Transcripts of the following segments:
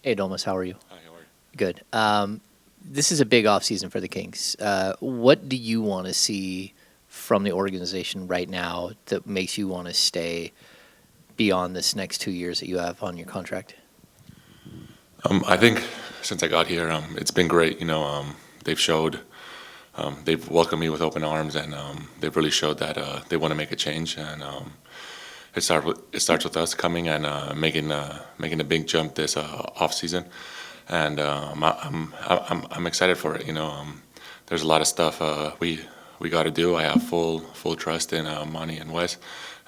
Hey, Domas, how are you? Hi, how are you? Good. This is a big offseason for the Kings. What do you want to see from the organization right now that makes you want to stay beyond this next 2 years that you have on your contract? I think since I got here, it's been great. They've showed, they've welcomed me with open arms, and they've really showed that they want to make a change. And it starts with us coming and making a big jump this off season. And I'm excited for it. There's a lot of stuff we got to do. I have full trust in Monty and Wes,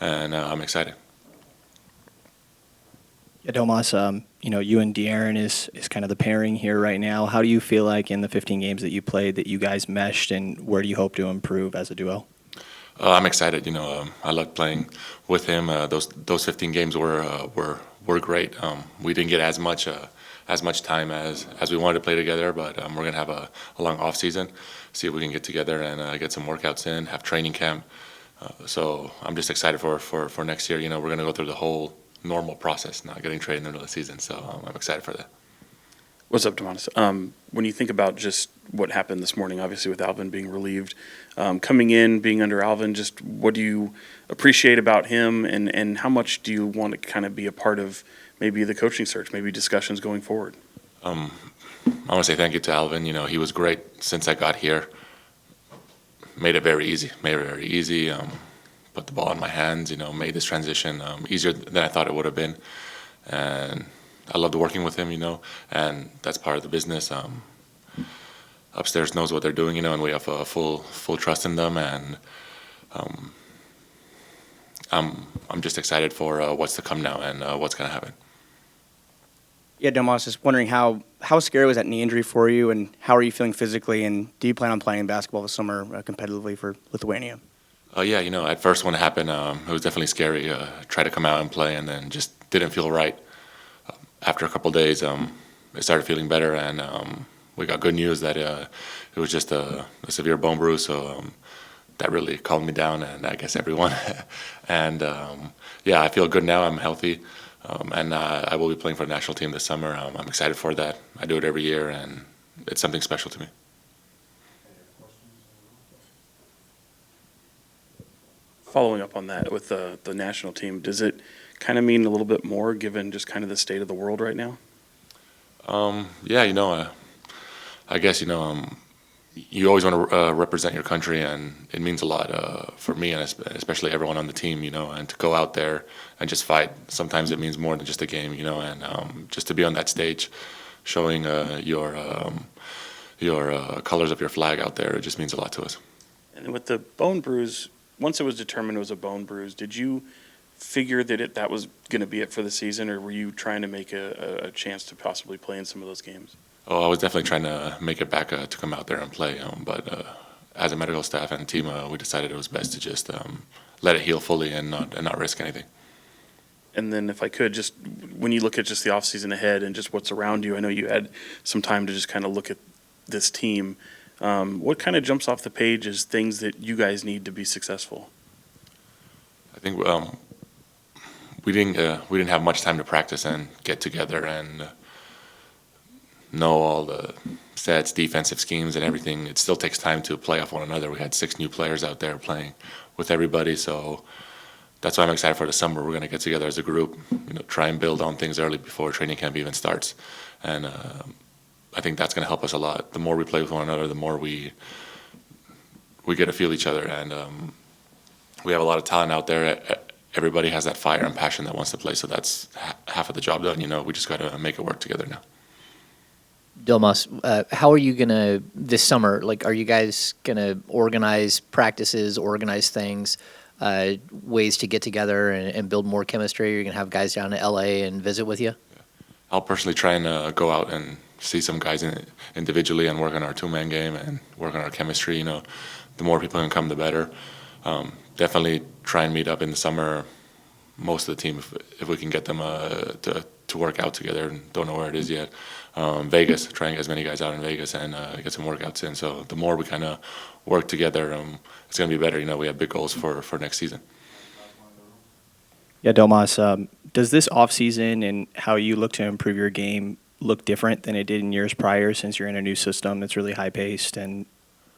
and I'm excited. Yeah, Domas, you and De'Aaron is kind of the pairing here right now. How do you feel like in the 15 games that you played that you guys meshed, and where do you hope to improve as a duo? I'm excited. I love playing with him. Those 15 games were great. We didn't get as much time as we wanted to play together, but we're gonna have a long off season. See if we can get together and get some workouts in, have training camp. So I'm just excited for next year. We're gonna go through the whole normal process, not getting traded in the middle of the season. So I'm excited for that. What's up, Domantas? When you think about just what happened this morning, obviously with Alvin being relieved, coming in, being under Alvin, just what do you appreciate about him, and how much do you want to kind of be a part of maybe the coaching search, maybe discussions going forward? I want to say thank you to Alvin. He was great since I got here. Made it very easy. Put the ball in my hands. Made this transition easier than I thought it would have been. And I loved working with him. And that's part of the business. Upstairs knows what they're doing. And we have full trust in them. And I'm just excited for what's to come now and what's gonna happen. Yeah, Domas, just wondering how scary was that knee injury for you, and how are you feeling physically, and do you plan on playing basketball this summer competitively for Lithuania? Yeah, at first when it happened, it was definitely scary. Tried to come out and play, and then just didn't feel right. After a couple days, it started feeling better, and we got good news that it was just a severe bone bruise. So that really calmed me down, and I guess everyone. And yeah, I feel good now. I'm healthy, and I will be playing for the national team this summer. I'm excited for that. I do it every year, and it's something special to me. Following up on that with the national team, does it kind of mean a little bit more given just kind of the state of the world right now? Yeah, I guess you always want to represent your country, and it means a lot for me and especially everyone on the team. And to go out there and just fight. Sometimes it means more than just a game. And just to be on that stage, showing your colors of your flag out there, it just means a lot to us. And with the bone bruise, once it was determined it was a bone bruise, did you figure that was going to be it for the season, or were you trying to make a chance to possibly play in some of those games? Oh, I was definitely trying to make it back to come out there and play. But as a medical staff and team, we decided it was best to just let it heal fully and not risk anything. And then if I could, just when you look at just the offseason ahead and just what's around you, I know you had some time to just kind of look at this team. What kind of jumps off the page as things that you guys need to be successful? I think we didn't have much time to practice and get together and know all the sets, defensive schemes, and everything. It still takes time to play off one another. We had 6 new players out there playing with everybody, so that's why I'm excited for the summer. We're going to get together as a group, try and build on things early before training camp even starts, and I think that's going to help us a lot. The more we play with one another, the more we get to feel each other, and we have a lot of talent out there. Everybody has that fire and passion that wants to play, so that's half of the job done. We just got to make it work together now. Domas, how are you gonna this summer? Like, are you guys gonna organize practices, organize things, ways to get together and build more chemistry? You're gonna have guys down to LA and visit with you? I'll personally try and go out and see some guys individually and work on our two-man game and work on our chemistry. The more people can come, the better. Definitely try and meet up in the summer. Most of the team, if we can get them to work out together. Don't know where it is yet. Vegas, try and get as many guys out in Vegas and get some workouts in. So the more we kind of work together, it's going to be better. We have big goals for next season. Yeah, Domas, does this offseason and how you look to improve your game look different than it did in years prior since you're in a new system that's really high paced and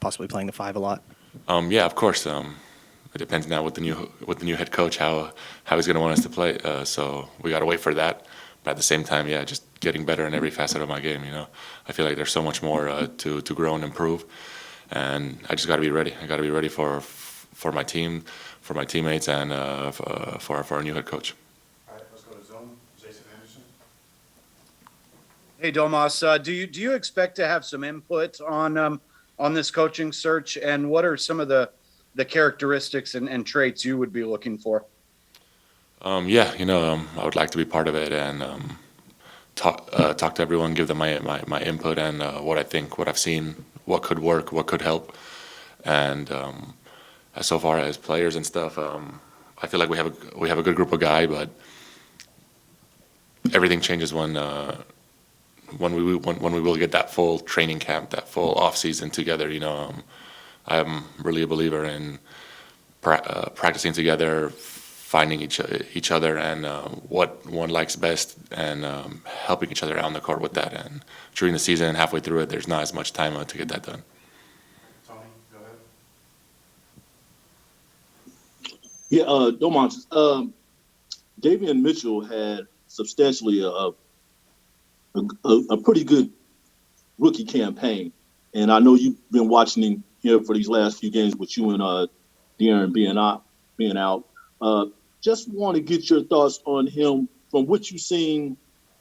possibly playing the five a lot? Yeah, of course. It depends now with the new head coach how he's going to want us to play. So we got to wait for that. But at the same time, yeah, just getting better in every facet of my game. I feel like there's so much more to grow and improve, and I just got to be ready. I got to be ready for my team, for my teammates, and for our new head coach. All right, let's go to zone. Jason Anderson. Hey, Domas, do you expect to have some input on this coaching search, and what are some of the characteristics and traits you would be looking for? Yeah, I would like to be part of it and talk to everyone, give them my input and what I think, what I've seen, what could work, what could help, and so far as players and stuff, I feel like we have a good group of guys, but everything changes when we will get that full training camp, that full off season together. I'm really a believer in practicing together, finding each other and what one likes best, and helping each other out on the court with that. And during the season, halfway through it, there's not as much time to get that done. Tony, go ahead. Yeah, Domantas, Davion Mitchell had substantially a pretty good rookie campaign, and I know you've been watching him here for these last few games with you and De'Aaron being out. Just want to get your thoughts on him from what you've seen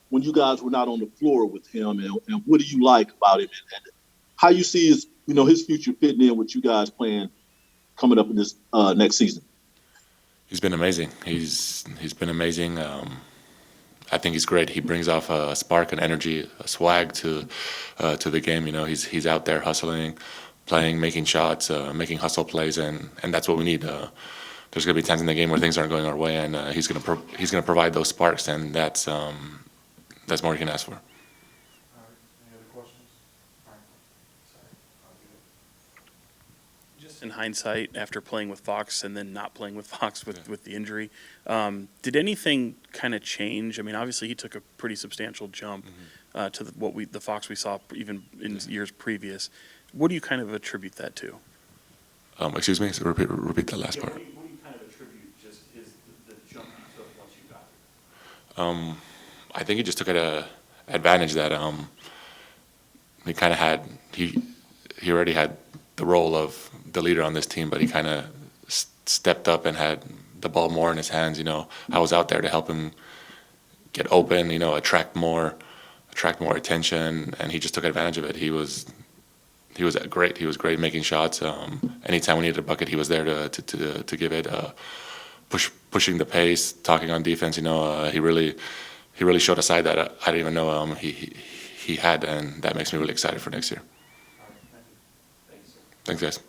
when you guys were not on the floor with him, and what do you like about him, and how you see his future fitting in with you guys playing coming up in this next season. He's been amazing. He's been amazing. I think he's great. He brings off a spark, an energy, a swag to the game. He's out there hustling, playing, making shots, making hustle plays, and that's what we need. There's going to be times in the game where things aren't going our way, and he's going to provide those sparks, and that's more you can ask for. All right, any other questions? All right, sorry, I'll get it. Just in hindsight, after playing with Fox and then not playing with Fox with the injury, did anything kind of change? I mean, obviously he took a pretty substantial jump to the Fox we saw even in years previous. What do you kind of attribute that to? Excuse me. So repeat that last part. What do you kind of attribute just the jump you took once you got here? I think he just took advantage that he kind of had he already had the role of the leader on this team, but he kind of stepped up and had the ball more in his hands. I was out there to help him get open, attract more attention, and he just took advantage of it. He was great. He was great making shots. Anytime we needed a bucket, he was there to give it. Pushing the pace, talking on defense. He really showed a side that I didn't even know he had, and that makes me really excited for next year. All right, thank you. Thank you, sir. Thanks, guys.